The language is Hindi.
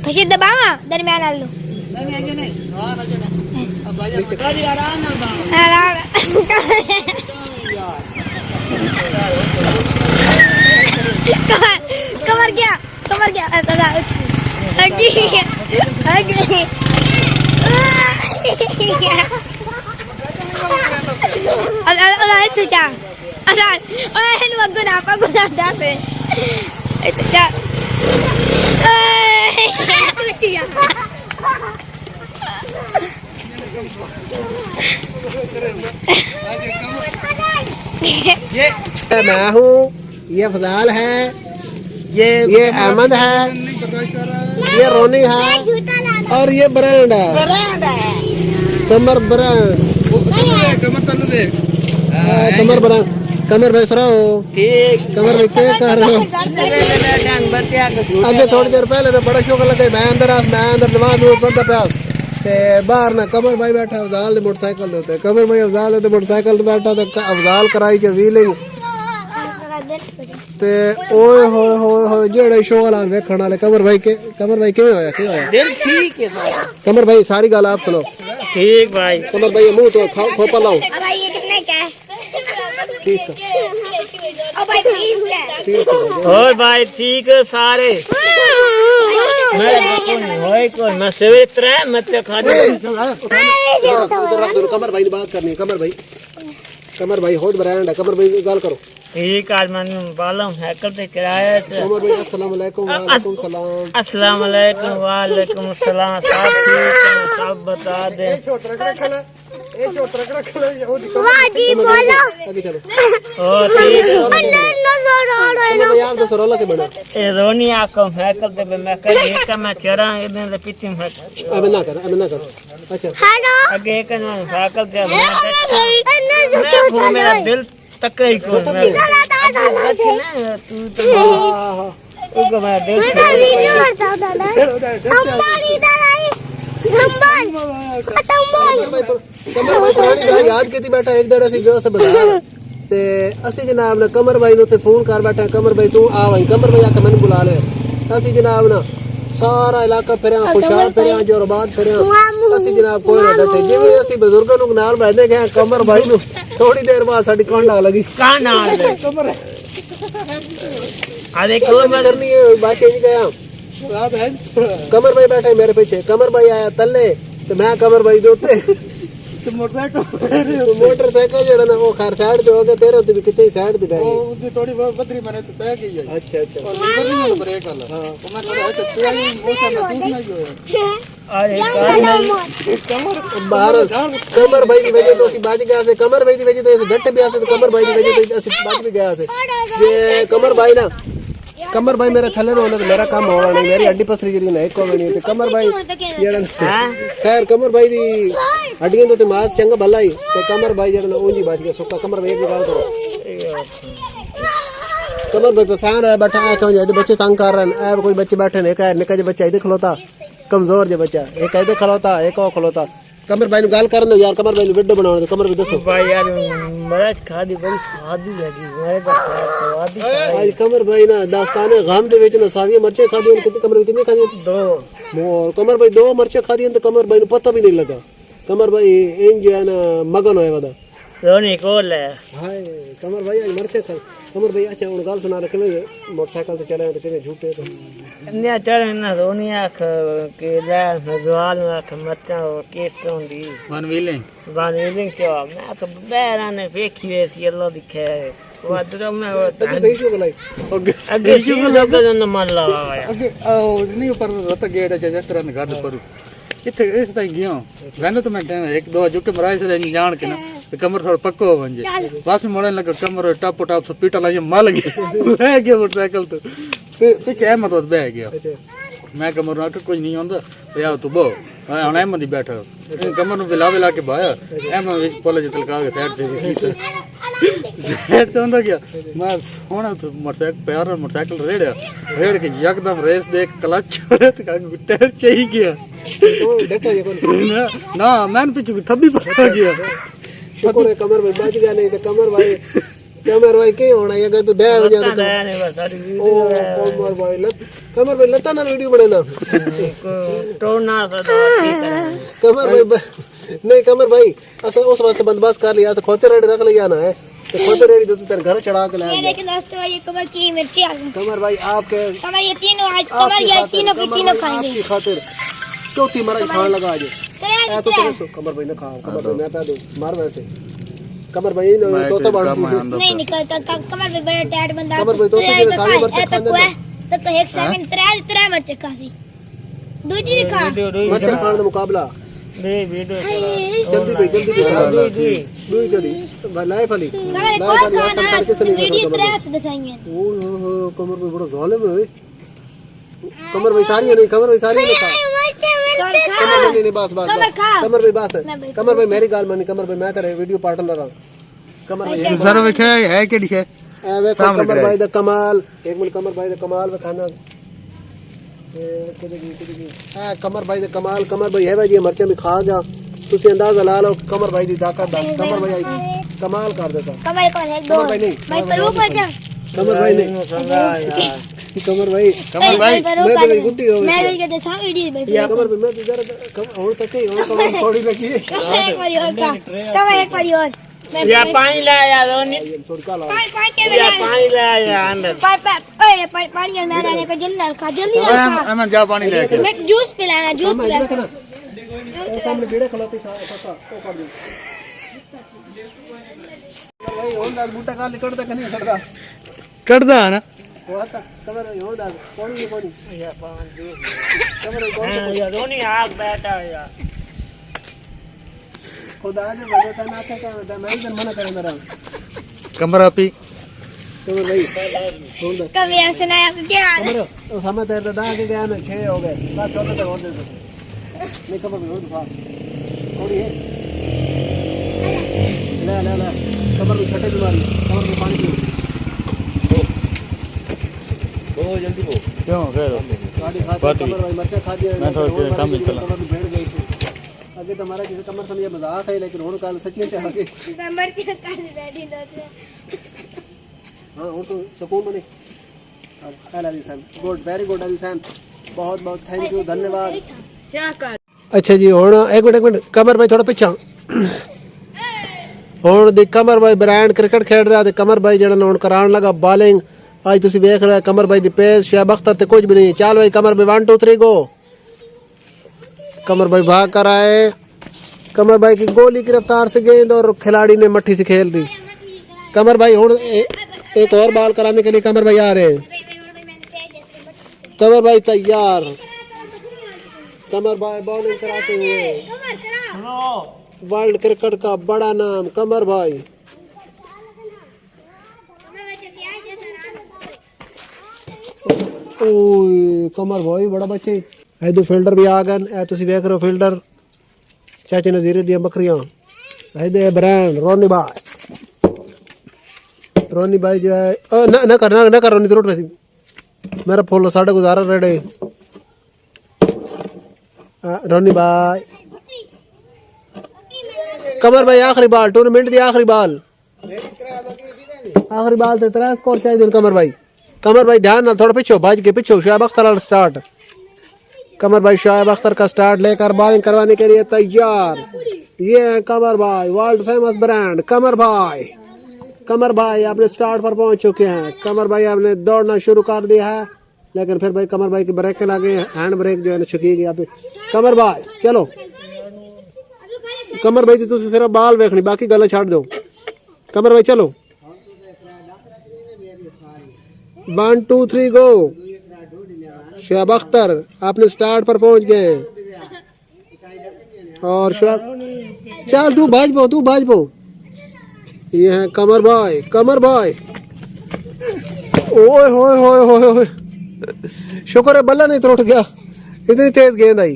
पैसे दबावा दरमियान आलू कमर गया मैं हूँ, ये फजाल है, ये अहमद है, ये रोनी है और ये ब्रांड है, कमर ब्रांड, कमर ब्रांड। कमर भाई सराओ ठीक। कमर भाई क्या कर रहे हो? आगे थोड़ी देर पहले ना बड़ा शौक लगा मैं अंदर नमाज पढ़ता पाया ते बाहर ना कमर भाई बैठा अफजाल दे मोटरसाइकिल दे कमर भाई अफजाल दे मोटरसाइकिल ते बैठा ते अफजाल कराई च व्हीलिंग ते ओए होए होए होए जेड़े शौक लान वेखण वाले कमर भाई किवें होया दिल ठीक है कमर भाई सारी गल आप सुनो ठीक भाई कमर भाई मुंह तो खोपा लाओ भाई ये कितने का है 30 का ओ भाई 30 का और भाई ठीक है सारे मैं सेवे त्रे मत खा दे कमर भाई बात करनी कमर भाई होद ब्रांड है कमर भाई गल करो ठीक आज मैंने बालम हैकर पे चलाया था कमर भाई अस्सलाम वालेकुम वालेकुम सलाम अस्सलाम वालेकुम वालेकुम सलाम सब बता दे ए छोटा खला वाह जी बोलो आगे चलो ओ ठीक नजर आ रहा है ना यार तो सरोला के बना ए रोनी आको हैकर पे मैं कर एक मैं चरा इधर से पीछे मैं अब ना कर अच्छा हेलो आगे एक ना साइकिल पे मेरा दिल तक ही को मैं तू तो उसको मैं दिल अंबानी दलाई कमर भाई पुरानी गल याद कीती बैठा एक दड़ असि गयो से बाजार ते असि जनाब ने कमर भाई नु ते फोन कर बैठा कमर भाई तू आ भाई कमर भाई आके मैंने बुला ले असि जनाब ना सारा इलाका फिरया खुशाल फिरया जोरबाद फिरया असि जनाब कोई ना बैठे जिवें असि बुजुर्गां नु नाल बैठे गए कमर भाई नु थोड़ी देर बाद साडी कांडा लगी का नाल कमर अरे कमर करनी है बाकी नहीं गया कमर भाई बैठे मेरे पीछे कमर भाई आया तले तो मैं कमर भाई दे उत्ते तो मोटरसाइकिल जेड़ा ना वो खैर साइड ते हो गया तेरे उत्ते भी कितने साइड ते बैठ गई वो थोड़ी बदरी मैंने तो बह गई है अच्छा और नहीं ब्रेक वाला हां तो मैं कहा तो तू ही वो महसूस नहीं होया अरे कमर भाई की वजह तो असि बच गया से कमर भाई की वजह तो ऐसे डट भी आसे तो कमर भाई की वजह तो असि बच भी गया से ये कमर भाई ना कमर भाई मेरा थल्ले रोना तो मेरा काम होना नहीं मेरी हड्डी पसरी जड़ी ना एक को नहीं ते कमर भाई जेड़ा खैर कमर भाई दी हड्डियां तो मांस चंगा भला ही ते कमर भाई जेड़ा ओंजी बात के सुक्का कमर भाई एक गल करो कमर भाई परेशान है बैठा है क्यों जाते बच्चे तंग कर रहे हैं कोई बच्चे बैठे ने एक निका जे बच्चा इधर खलोता कमजोर जे बच्चा एक इधर खलोता एक और खलोता कमर भाई नु गल करन दो यार कमर भाई नु वीडियो बनाने दो कमर भाई दसो भाई यार मेरा खादी बड़ी स्वादी लगी मेरे का स्वादी आज कमर भाई ना दास्तान गम दे विच ना सावियां मिर्चें खादी कितनी कमर कितनी खादी दो मोर कमर भाई दो मिर्चें खादी तो कमर भाई नु पता भी नहीं लगा कमर भाई इन जो है ना मगन होए वदा रोनी कोल है हाय कमर भाई आज मिर्चें खा कमर भाई अच्छा उन गल सुना रखे मोटरसाइकिल से चढ़े तो किने झूठे तो अन्या चढ़े ना रोनी आख के ले नजवाल आख मच्चा केस होंदी वन व्हीलिंग क्या मैं तो बैरा ने देखी सी अल्लाह दिखे वो तो मैं वो सही शो लाई आगे शो लगा न मान ला आगे नहीं ऊपर रत गेट है जस्टर ने गाद पर किथे इस ताई गयो गाने तो मैं एक दो झुके मराई से जान के ना कमर थोड़ा पक्को हो वंजे वापस मोड़ने लगा कमर टप से पीटा ला माल गया ले गया मोटरसाइकिल तो पीछे अहमद बह गया मैं कमर ना कुछ नहीं होंदा तो यार तू बो हुन अहमद ही बैठा कमर नु बिला के भाया अहमद विच पोले जतल का के साइड से साइड तो होंदा क्या मैं होना तो मोटरसाइकिल रेड़ के एकदम रेस देख क्लच छोड़े तो टायर चाहिए गया ना मैं पीछे थब्बी पड़ गया कमर भाई बच गया नहीं तो कमर भाई कमर भाई के होना है अगर तू डे हो जा तो ओ कमर भाई लता ना वीडियो बनेना कमर भाई नहीं कमर भाई असा उस वास्ते बंदोबस्त कर लिया खोते रेडी रख लिया ना है तो खोते रेडी तो तेरे घर चढ़ा के लाया। ये देखिए दोस्तों ये कमर की मिर्ची आ गई। कमर भाई आपके कमर ये तीनों आज कमर ये तीनों की तीनों खाएंगे आपकी खातिर चौथी मरा खाने लगा आज तेरे तो तेरे कमर भाई ने खा कमर भाई मैं दे मार वैसे कमर भाई ने तो बाड़ नहीं निकलता कमर पे बड़ा टैट बंदा कमर भाई तो सारे मर्च खाने तो 1 सेकंड तेरे मर्च खासी दूजी खा मर्च खाने का मुकाबला जल्दी भाई दूई जल्दी लाइफ वाली वीडियो तरह से दसाएंगे। ओ कमर भाई बड़ा जालिम है कमर भाई सारी नहीं कमर भाई सारी नहीं कमर भाई नहीं बस कमर भाई बस कमर भाई मेरी गाल मानी कमर भाई मैं तेरे वीडियो पार्टनर हूं कमर भाई सर वेखे है केडी छे वे कमर भाई दा कमाल एक मिनट कमर भाई दा कमाल वे खाना कमर भाई दा कमर भाई है भाई ये मर्चे में खा जा तुसी अंदाजा ला लो कमर भाई दी ताकत दा कमर भाई कमाल कर देता कमर कौन है कमर भाई नहीं भाई फरूक है क्या कमर भाई नहीं कमर भाई मैं तो गुड्डी हो मैं भी कहते था वीडियो भाई कमर भाई मैं तो जरा और तक ही और कमर थोड़ी लगी है एक बारी और का कमर एक बारी और या पानी ला या दोनी सोडका ला या पानी ला या अंदर पानी में आने को जल्दी खा अमन जा पानी लेके मैं जूस पिलाना जूस पिलाना सामने बेड़े खलोते साथा ओ कर दे भाई और दाल बूटा का निकलता कि नहीं निकलता कटदा ना वो आता कमर और दाल कोनी या पानी कमर कौन या दोनी आग बैठा या खुदा ने बता था ना क्या मैं इधर मना करूंगा रहा कमर अपी कमर भाई बोल दे कभी ऐसे ना क्या कमर उस समय तेरे दादा के गया ना 6 हो गए बात 14 तक और दे दो नहीं कमर में हो तो थोड़ी है ले कमर में छटे बीमारी कमर में पानी पियो ओ जल्दी वो क्यों कह गाड़ी खा कमर भाई मर्चा खा दिया मैं थोड़ा काम में चला कमर में बैठ गई आगे तो हमारा किसी कमर समझे मजाक है लेकिन हुन काल सच्ची से आगे मैं मर के कर बैठी दो हां और तो सुकून बने हेलो अलीसान गुड वेरी गुड अलीसान बहुत बहुत थैंक यू धन्यवाद क्या कर अच्छा जी हुन एक मिनट कमर भाई थोड़ा पीछा हुन दी कमर भाई ब्रांड क्रिकेट खेल रहा ते कमर भाई जड़ा हुन करान लगा बॉलिंग आज तुसी देख रहे कमर भाई दी पेस शायब अख्तर ते कुछ भी नहीं चल भाई कमर भाई 1 2 3 गो कमर भाई भाग कर आए कमर भाई की गोली की रफ्तार से गेंद और खिलाड़ी ने मट्टी से खेल दी कमर भाई हुन एक और बॉल कराने के लिए कमर भाई आ रहे हैं कमर भाई तैयार कमर भाई बॉलिंग कराते हुए वर्ल्ड क्रिकेट का बड़ा नाम कमर भाई ओए कमर भाई बड़ा बच्चे है दो फील्डर भी आ गए ए तुसी देख रहे हो फील्डर चाचे नजीरे दी बकरियां है दे ब्रांड रोनी भाई जो है ना कर रोनी जरूरत वैसी मेरा फॉलो साढ़े गुजारा रेडे रोनी भाई कमर भाई आखिरी बॉल टूर्नामेंट दी आखिरी बॉल से 3 स्कोर चाहिए कमर भाई ध्यान ना थोड़ा पीछे भाज के पीछे शायब अख्तर स्टार्ट कमर भाई शायब अख्तर का स्टार्ट लेकर बॉलिंग करवाने के लिए तैयार ये है कमर भाई वर्ल्ड फेमस ब्रांड कमर भाई अपने स्टार्ट पर पहुंच चुके हैं कमर भाई आपने दौड़ना शुरू कर दिया है लेकिन फिर भाई कमर भाई की ब्रेक लगे हैंड ब्रेक जो है छुकी गई आप कमर भाई चलो कमर भाई तुम सिर्फ बाल वेखनी बाकी गल छाड़ दो कमर भाई चलो 1 2 3 गो शायब अख्तर अपने स्टार्ट पर पहुंच गए और चल तू भाज पो ये है कमर भाई ओए होए शुक्र है बल्ला नहीं टूट गया इतनी तेज गेंद आई